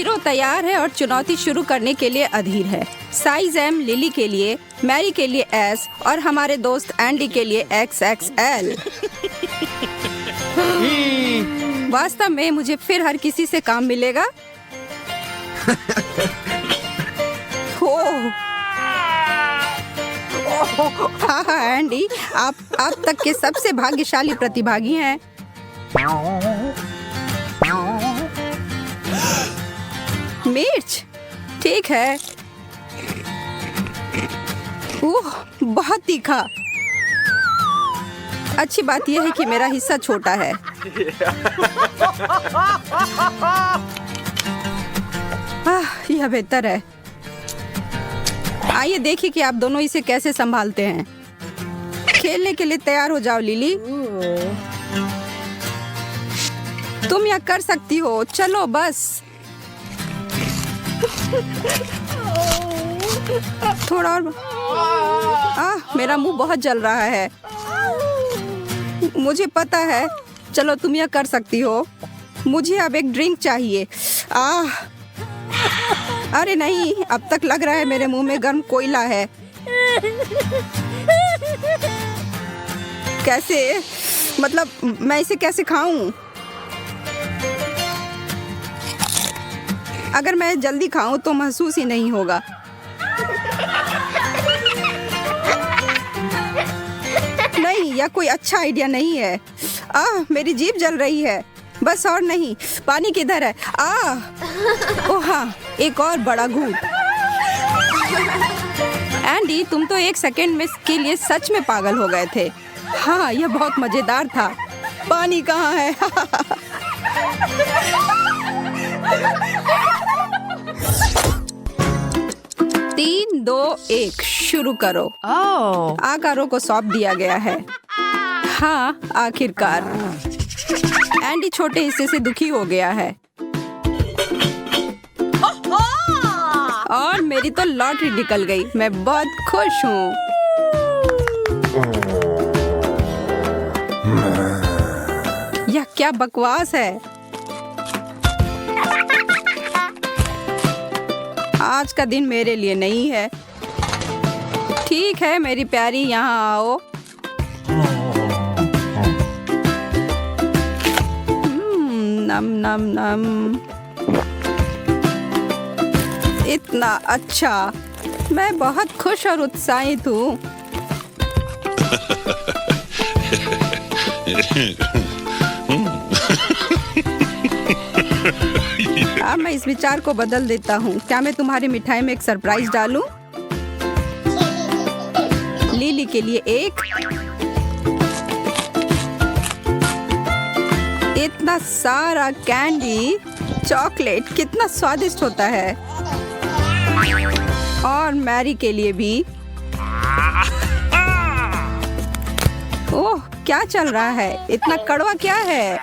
Hero तैयार है और चुनौती शुरू करने के लिए अधीर है। साइज एम लिली के लिए, मैरी के लिए एस और हमारे दोस्त एंडी के लिए XXL। वास्तव में मुझे फिर हर किसी से काम मिलेगा। हाँ एंडी, आप अब तक के सबसे भाग्यशाली प्रतिभागी हैं। मिर्च, ठीक है। ओह, बहुत तीखा। अच्छी बात यह है कि मेरा हिस्सा छोटा है। यह बेहतर है। आइए देखिए कि आप दोनों इसे कैसे संभालते हैं। खेलने के लिए तैयार हो जाओ लिली। तुम यह कर सकती हो, चलो बस। थोड़ा और। मेरा मुंह बहुत जल रहा है। मुझे पता है। चलो तुम यह कर सकती हो। मुझे अब एक ड्रिंक चाहिए। अरे नहीं, अब तक लग रहा है मेरे मुंह में गर्म कोयला है। कैसे, मतलब मैं इसे कैसे खाऊं? अगर मैं जल्दी खाऊं तो महसूस ही नहीं होगा। नहीं, यह कोई अच्छा आइडिया नहीं है। मेरी जीभ जल रही है। बस और नहीं। पानी किधर है? ओह हाँ, एक और बड़ा घूंट। एंडी, तुम तो एक सेकंड में के लिए सच में पागल हो गए थे। हाँ, यह बहुत मजेदार था। पानी कहाँ है? 3, 2, 1 शुरू करो। आकारों को सौंप दिया गया है। हाँ, आखिरकार। एंडी छोटे हिस्से से दुखी हो गया है। और मेरी तो लॉटरी निकल गई। मैं बहुत खुश हूँ। यह क्या बकवास है। आज का दिन मेरे लिए नहीं है। ठीक है मेरी प्यारी, यहाँ आओ। नम नम नम। इतना अच्छा। मैं बहुत खुश और उत्साहित हूँ। अब मैं इस विचार को बदल देता हूँ। क्या मैं तुम्हारी मिठाई में एक सरप्राइज डालूं? लिली के लिए एक। इतना सारा कैंडी, चॉकलेट कितना स्वादिष्ट होता है। और मैरी के लिए भी। ओह, क्या चल रहा है? इतना कड़वा क्या है?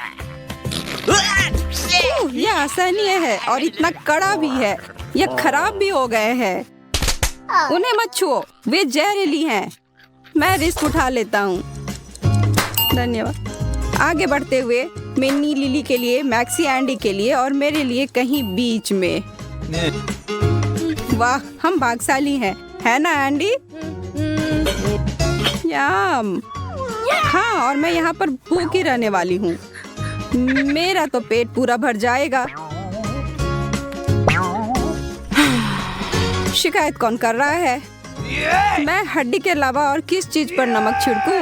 यह असहनीय है और इतना कड़ा भी है। यह खराब भी हो गए हैं। उन्हें मत छुओ, वे जहरीली हैं। मैं रिस्क उठा लेता हूँ। धन्यवाद। आगे बढ़ते हुए मिन्नी लिली के लिए, मैक्सी एंडी के लिए और मेरे लिए कहीं बीच में। वाह, हम भाग्यशाली हैं, है ना एंडी? याम। हाँ, और मैं यहाँ पर भूखी रहने वाली हूँ। मेरा तो पेट पूरा भर जाएगा। शिकायत कौन कर रहा है? मैं हड्डी के अलावा और किस चीज पर नमक छिड़कूं?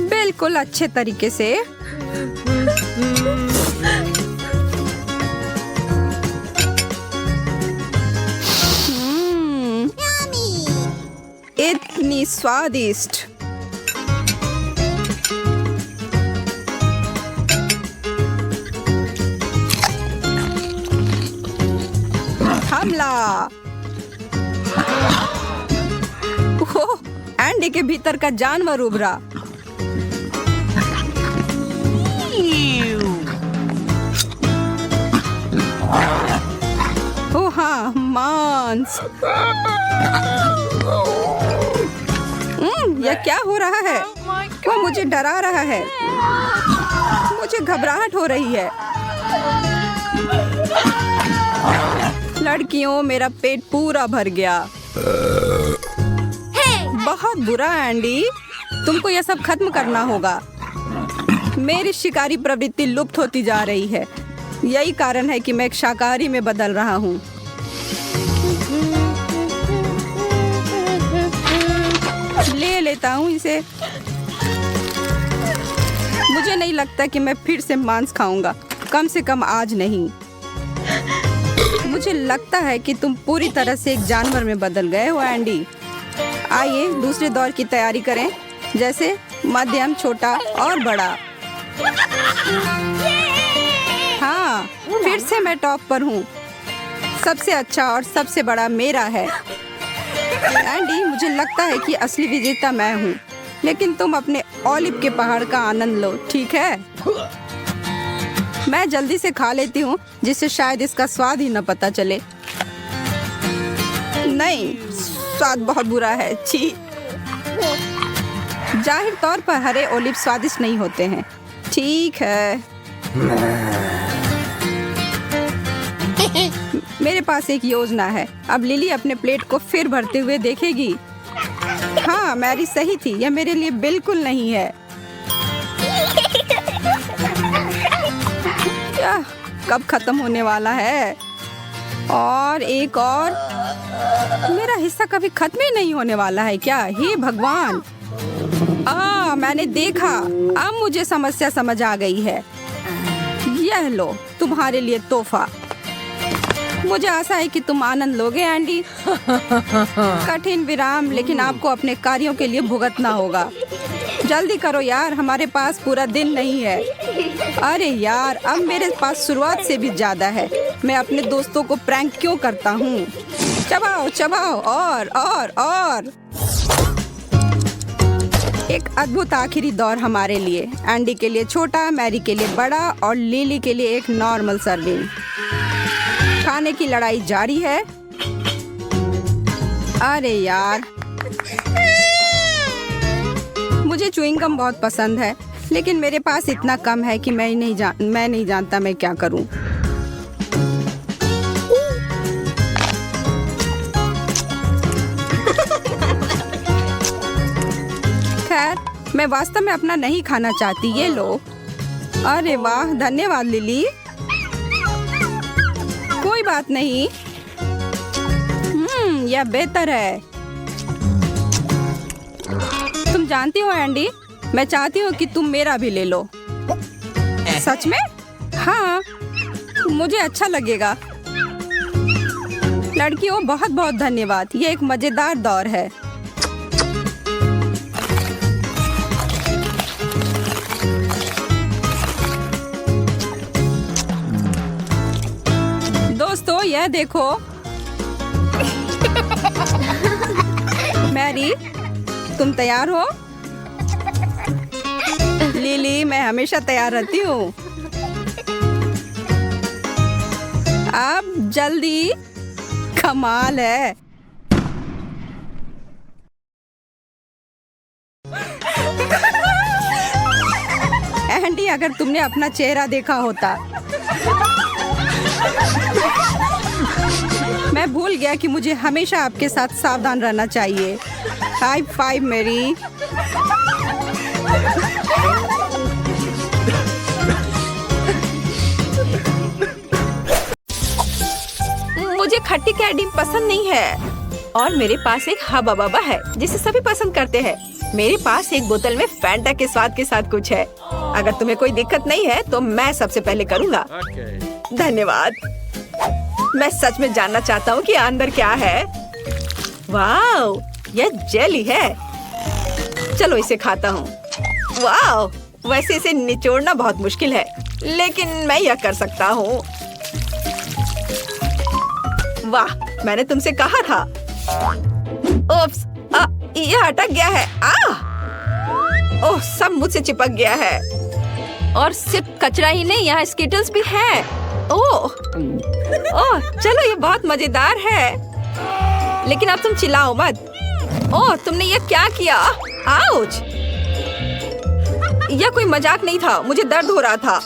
बिल्कुल अच्छे तरीके से। इतनी स्वादिष्ट। हमला। ओह, एंडी के भीतर का जानवर उभरा। ओह हाँ, मांस। यह क्या हो रहा है? वो मुझे डरा रहा है। मुझे घबराहट हो रही है। लड़कियों, मेरा पेट पूरा भर गया। बहुत बुरा एंडी, तुमको यह सब खत्म करना होगा। मेरी शिकारी प्रवृत्ति लुप्त होती जा रही है। यही कारण है कि मैं एक शाकाहारी में बदल रहा हूँ। ले लेता हूँ इसे। मुझे नहीं लगता कि मैं फिर से मांस खाऊंगा, कम से कम आज नहीं। मुझे लगता है कि तुम पूरी तरह से एक जानवर में बदल गए हो एंडी। आइए दूसरे दौर की तैयारी करें, जैसे मध्यम, छोटा और बड़ा। हाँ, फिर से मैं टॉप पर हूँ। सबसे अच्छा और सबसे बड़ा मेरा है। एंडी, मुझे लगता है कि असली विजेता मैं हूँ, लेकिन तुम अपने ओलिव के पहाड़ का आनंद लो, ठीक है? मैं जल्दी से खा लेती हूँ, जिससे शायद इसका स्वाद ही न पता चले। नहीं, स्वाद बहुत बुरा है। छी। जाहिर तौर पर हरे ओलिव स्वादिष्ट नहीं होते हैं। ठीक है। मेरे पास एक योजना है। अब लिली अपने प्लेट को फिर भरते हुए देखेगी। हाँ, मैरी सही थी, यह मेरे लिए बिल्कुल नहीं है। यह कब खत्म होने वाला है? और एक और। मेरा हिस्सा कभी खत्म ही नहीं होने वाला है क्या? हे भगवान! मैंने देखा। अब मुझे समस्या समझ आ गई है। यह लो, तुम्हारे लिए तोहफा। मुझे आशा है कि तुम आनंद लोगे एंडी। कठिन विराम, लेकिन आपको अपने कार्यों के लिए भुगतना होगा। जल्दी करो यार, हमारे पास पूरा दिन नहीं है। अरे यार, अब मेरे पास शुरुआत से भी ज्यादा है। मैं अपने दोस्तों को प्रैंक क्यों करता हूँ? चबाओ चबाओ, और। एक अद्भुत आखिरी दौर हमारे लिए। एंडी के लिए छोटा, मैरी के लिए बड़ा और लिली के लिए एक नॉर्मल सर्विंग। खाने की लड़ाई जारी है। अरे यार, मुझे च्युइंग गम बहुत पसंद है, लेकिन मेरे पास इतना कम है कि मैं नहीं जानता मैं क्या करूं। खैर, मैं वास्तव में अपना नहीं खाना चाहती। ये लो। अरे वाह, धन्यवाद लिली। कोई बात नहीं। यह बेहतर है। तुम जानती हो एंडी, मैं चाहती हूँ कि तुम मेरा भी ले लो। सच में? हाँ, मुझे अच्छा लगेगा। लड़कियों, बहुत बहुत धन्यवाद। ये एक मजेदार दौर है। दोस्तों, यह देखो। मैरी, तुम तैयार हो? लिली, मैं हमेशा तैयार रहती हूँ। अब जल्दी। कमाल है। एंडी, अगर तुमने अपना चेहरा देखा होता। मैं भूल गया कि मुझे हमेशा आपके साथ सावधान रहना चाहिए। हाई फाइव मेरी। मुझे खट्टी कैंडी पसंद नहीं है। और मेरे पास एक हबा बबा है जिसे सभी पसंद करते हैं। मेरे पास एक बोतल में फैंटा के स्वाद के साथ कुछ है। अगर तुम्हें कोई दिक्कत नहीं है तो मैं सबसे पहले करूँगा। धन्यवाद। मैं सच में जानना चाहता हूँ कि अंदर क्या है। वाव, यह जेली है। चलो इसे खाता हूँ। वाव, वैसे इसे निचोड़ना बहुत मुश्किल है, लेकिन मैं यह कर सकता हूँ। वाह, मैंने तुमसे कहा था। ओप्स, यह अटक गया है। ओह, सब मुझसे चिपक गया है। और सिर्फ कचरा ही नहीं, यहाँ स्किटल्स भी है। ओह, चलो ये बहुत मजेदार है। लेकिन अब तुम चिल्लाओ मत। ओह, तुमने ये क्या किया? आउच! यह कोई मजाक नहीं था, मुझे दर्द हो रहा था।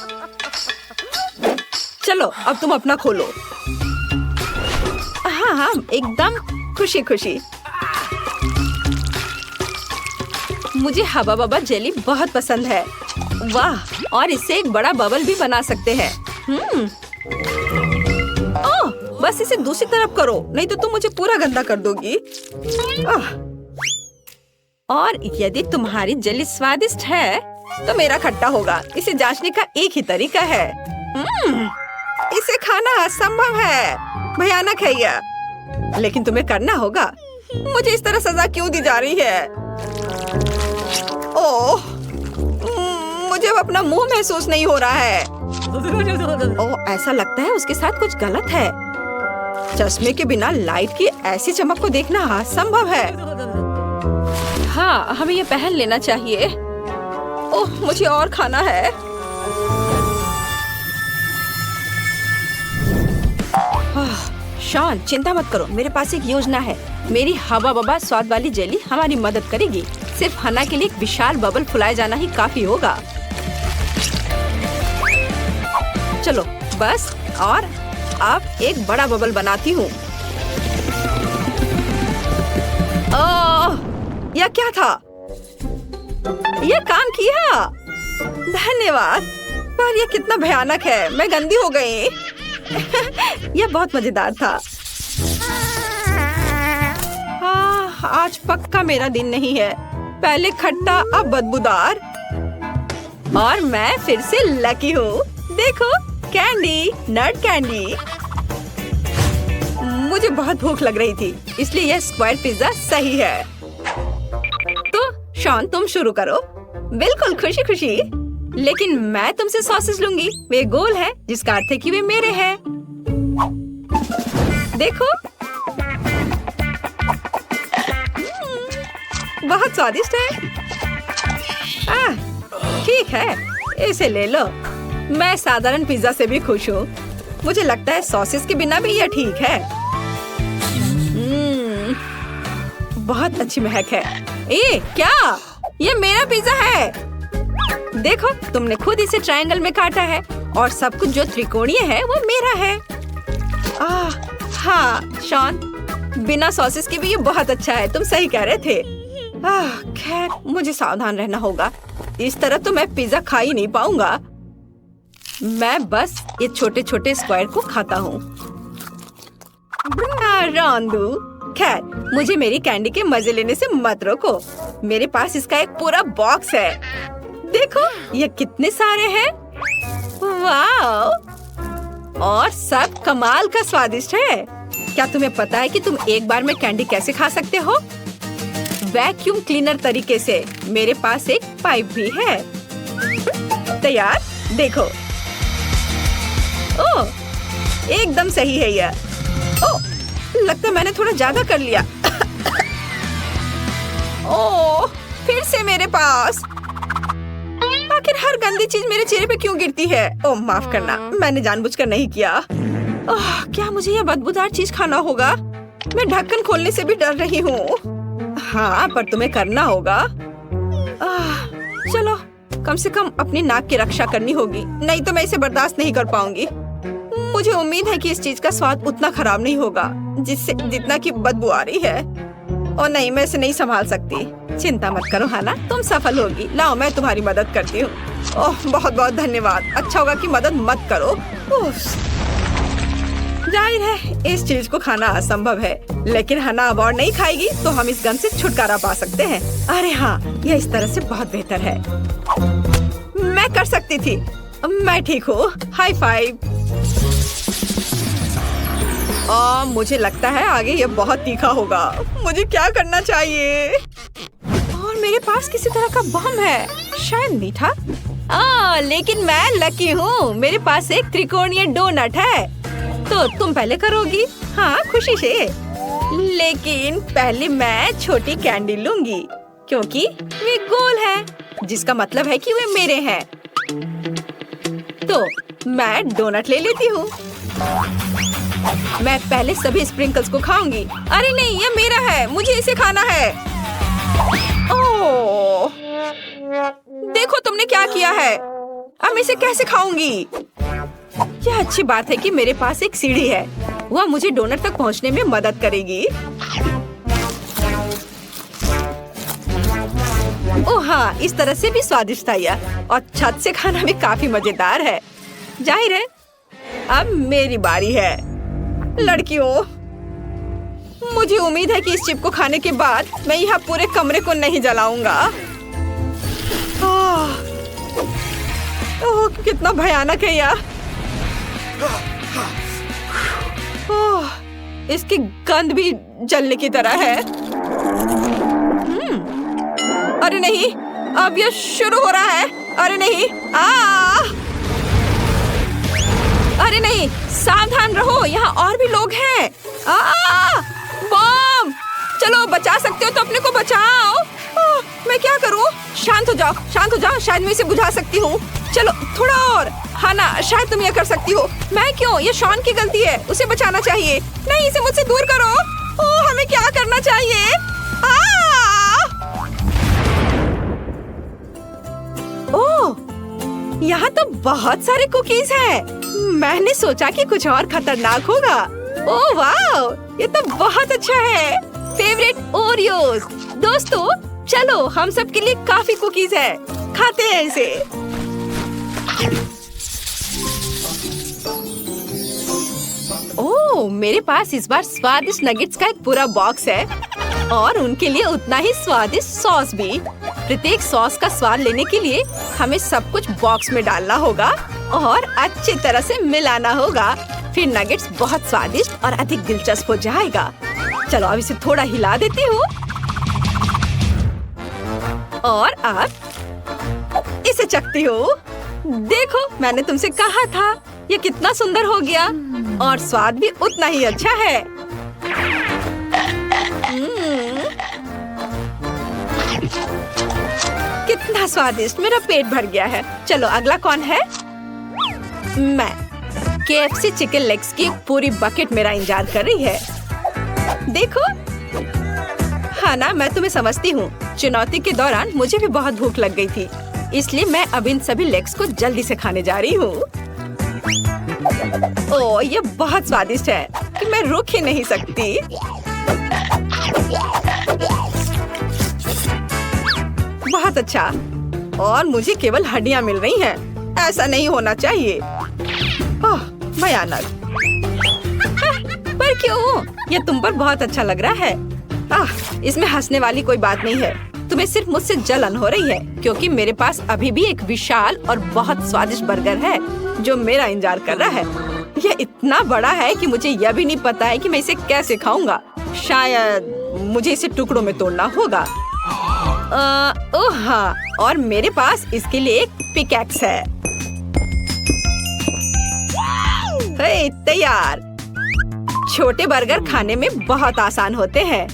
चलो अब तुम अपना खोलो। हाँ हाँ, एकदम खुशी खुशी। मुझे हवा बबा जेली बहुत पसंद है। वाह, और इससे एक बड़ा बबल भी बना सकते हैं। ओह, बस इसे दूसरी तरफ करो, नहीं तो तुम मुझे पूरा गंदा कर दोगी। और यदि तुम्हारी जेली स्वादिष्ट है तो मेरा खट्टा होगा। इसे जांचने का एक ही तरीका है। इसे खाना असंभव है, भयानक है यह, लेकिन तुम्हें करना होगा। मुझे इस तरह सजा क्यों दी जा रही है? ओह, मुझे अब अपना मुंह महसूस नहीं हो रहा है। ओह, ऐसा लगता है उसके साथ कुछ गलत है। चश्मे के बिना लाइट की ऐसी चमक को देखना असंभव है। हाँ, हमें ये पहन लेना चाहिए। ओह, मुझे और खाना है। शॉन, चिंता मत करो, मेरे पास एक योजना है। मेरी हवा बबा स्वाद वाली जेली हमारी मदद करेगी। सिर्फ हना के लिए एक विशाल बबल फुलाए जाना ही काफी होगा। चलो बस, और अब एक बड़ा बबल बनाती हूँ। यह क्या था? यह काम किया, धन्यवाद। पर यह कितना भयानक है, मैं गंदी हो गई। यह बहुत मजेदार था। हाँ, आज पक्का मेरा दिन नहीं है। पहले खट्टा, अब बदबूदार, और मैं फिर से लकी हूँ। देखो, कैंडी, नट कैंडी। मुझे बहुत भूख लग रही थी, इसलिए यह स्क्वायर पिज्जा सही है। तो शॉन, तुम शुरू करो। बिल्कुल, खुशी खुशी। लेकिन मैं तुमसे सॉसेस लूंगी। वे गोल हैं, जिसका अर्थ है कि वे मेरे हैं। देखो, बहुत स्वादिष्ट है। ठीक है, इसे ले लो। मैं साधारण पिज्जा से भी खुश हूँ। मुझे लगता है सॉसेस के बिना भी यह ठीक है। बहुत अच्छी महक है। क्या? ये मेरा पिज्जा है। देखो, तुमने खुद इसे ट्रायंगल में काटा है, और सब कुछ जो त्रिकोणीय है वो मेरा है। हाँ शॉन, बिना सॉसेस के भी ये बहुत अच्छा है। तुम सही कह रहे थे। खैर, मुझे सावधान रहना होगा। इस तरह तो मैं पिज्जा खा ही नहीं पाऊंगा। मैं बस ये छोटे छोटे स्क्वायर को खाता हूँ। रोंदू, खैर, मुझे मेरी कैंडी के मजे लेने से मत रोको। मेरे पास इसका एक पूरा बॉक्स है। देखो, ये कितने सारे हैं। वाह, और सब कमाल का स्वादिष्ट है। क्या तुम्हें पता है कि तुम एक बार में कैंडी कैसे खा सकते हो? वैक्यूम क्लीनर तरीके से। मेरे पास एक पाइप भी है। तैयार? देखो। ओह, एकदम सही है यह। ओह, लगता है मैंने थोड़ा ज्यादा कर लिया। ओह, फिर से मेरे पास। आखिर हर गंदी चीज मेरे चेहरे पे क्यों गिरती है? ओह, माफ करना, मैंने जानबूझकर नहीं किया। क्या मुझे यह बदबूदार चीज खाना होगा? मैं ढक्कन खोलने से भी डर रही हूँ। हाँ, पर तुम्हें करना होगा। चलो, कम से कम अपनी नाक की रक्षा करनी होगी, नहीं तो मैं इसे बर्दाश्त नहीं कर पाऊंगी। मुझे उम्मीद है कि इस चीज का स्वाद उतना खराब नहीं होगा जितना कि बदबू आ रही है। और नहीं, मैं इसे नहीं संभाल सकती। चिंता मत करो हना, तुम सफल होगी। लाओ, मैं तुम्हारी मदद करती हूँ। ओह, बहुत बहुत धन्यवाद। अच्छा होगा कि मदद मत करो। जाहिर है इस चीज को खाना असंभव है, लेकिन हना अब और नहीं खाएगी तो हम इस गन से छुटकारा पा सकते हैं। अरे हाँ, यह इस तरह से बहुत बेहतर है। मैं कर सकती थी। मैं ठीक हूँ। High five. मुझे लगता है आगे ये बहुत तीखा होगा। मुझे क्या करना चाहिए? और मेरे पास किसी तरह का बम है, शायद मीठा। लेकिन मैं लकी हूँ, मेरे पास एक त्रिकोणीय डोनट है। तो तुम पहले करोगी? हाँ, खुशी से। लेकिन पहले मैं छोटी कैंडी लूंगी, क्योंकि वे गोल हैं, जिसका मतलब है कि वे मेरे हैं। तो मैं डोनट ले लेती हूँ। मैं पहले सभी स्प्रिंकल्स को खाऊंगी। अरे नहीं, ये मेरा है, मुझे इसे खाना है। ओह, देखो तुमने क्या किया है। अब मैं इसे कैसे खाऊंगी? यह अच्छी बात है कि मेरे पास एक सीढ़ी है। वह मुझे डोनट तक पहुंचने में मदद करेगी। ओह हाँ, इस तरह से भी स्वादिष्ट था यह, और छत से खाना भी काफी मजेदार है। जाहिर है अब मेरी बारी है। लड़कियों, मुझे उम्मीद है कि इस चिप को खाने के बाद मैं यहाँ पूरे कमरे को नहीं जलाऊंगा। ओह, कितना भयानक है यह। ओह, इसकी गंध भी जलने की तरह है। अरे नहीं, अब यह शुरू हो रहा है। अरे नहीं, अरे नहीं, सावधान रहो, यहाँ और भी लोग हैं। बम! चलो, बचा सकते हो तो अपने को बचाओ। मैं क्या करूँ? शांत हो जाओ, शांत हो जाओ, शायद मैं इसे बुझा सकती हूँ। चलो थोड़ा और। हाँ ना, शायद तुम ये कर सकती हो। मैं क्यों? ये शॉन की गलती है, उसे बचाना चाहिए। नहीं, इसे मुझसे दूर करो। ओह, हमें क्या करना चाहिए? ओह, यहाँ तो बहुत सारे कुकीज हैं। मैंने सोचा कि कुछ और खतरनाक होगा। ओह वाह, ये तो बहुत अच्छा है। Favourite aureus. दोस्तों, चलो, हम सब के लिए काफी कुकीज है, खाते हैं इसे। ओह, मेरे पास इस बार स्वादिष्ट नगेट्स का एक पूरा बॉक्स है, और उनके लिए उतना ही स्वादिष्ट सॉस भी। प्रत्येक सॉस का स्वाद लेने के लिए हमें सब कुछ बॉक्स में डालना होगा और अच्छी तरह से मिलाना होगा। फिर नगेट्स बहुत स्वादिष्ट और अधिक दिलचस्प हो जाएगा। चलो, अब इसे थोड़ा हिला देती हूँ, और अब इसे चखती हूँ। देखो, मैंने तुमसे कहा था, ये कितना सुंदर हो गया, और स्वाद भी उतना ही अच्छा है। कितना स्वादिष्ट, मेरा पेट भर गया है। चलो, अगला कौन है? मैं। KFC चिकन लेग्स की एक पूरी बकेट मेरा इंतजार कर रही है। देखो, हाँ ना, मैं तुम्हें समझती हूँ। चुनौती के दौरान मुझे भी बहुत भूख लग गई थी, इसलिए मैं अब इन सभी लेग्स को जल्दी से खाने जा रही हूँ। ओह, ये बहुत स्वादिष्ट है कि मैं रुक ही नहीं सकती। बहुत अच्छा, और मुझे केवल हड्डियाँ मिल रही हैं। ऐसा नहीं होना चाहिए। ओह, भयानक। पर क्यों? ये तुम पर बहुत अच्छा लग रहा है। इसमें हंसने वाली कोई बात नहीं है। तुम्हें सिर्फ मुझसे जलन हो रही है, क्योंकि मेरे पास अभी भी एक विशाल और बहुत स्वादिष्ट बर्गर है जो मेरा इंतजार कर रहा है। यह इतना बड़ा है कि मुझे यह भी नहीं पता है कि मैं इसे कैसे खाऊंगा। शायद मुझे इसे टुकड़ों में तोड़ना होगा। ओह हाँ, और मेरे पास इसके लिए एक पिकैक्स है। तैयार। छोटे बर्गर खाने में बहुत आसान होते हैं।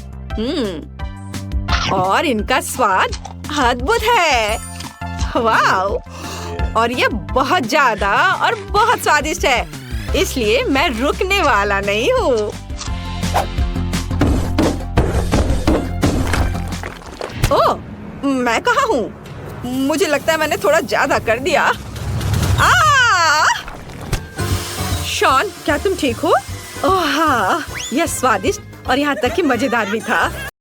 और इनका स्वाद अद्भुत है। वाह! और ये बहुत ज्यादा और बहुत स्वादिष्ट है, इसलिए मैं रुकने वाला नहीं हूँ। ओह, मैं कहाँ हूँ? मुझे लगता है मैंने थोड़ा ज्यादा कर दिया। शॉन, क्या तुम ठीक हो? ओह हाँ, यह स्वादिष्ट और यहाँ तक कि मजेदार भी था।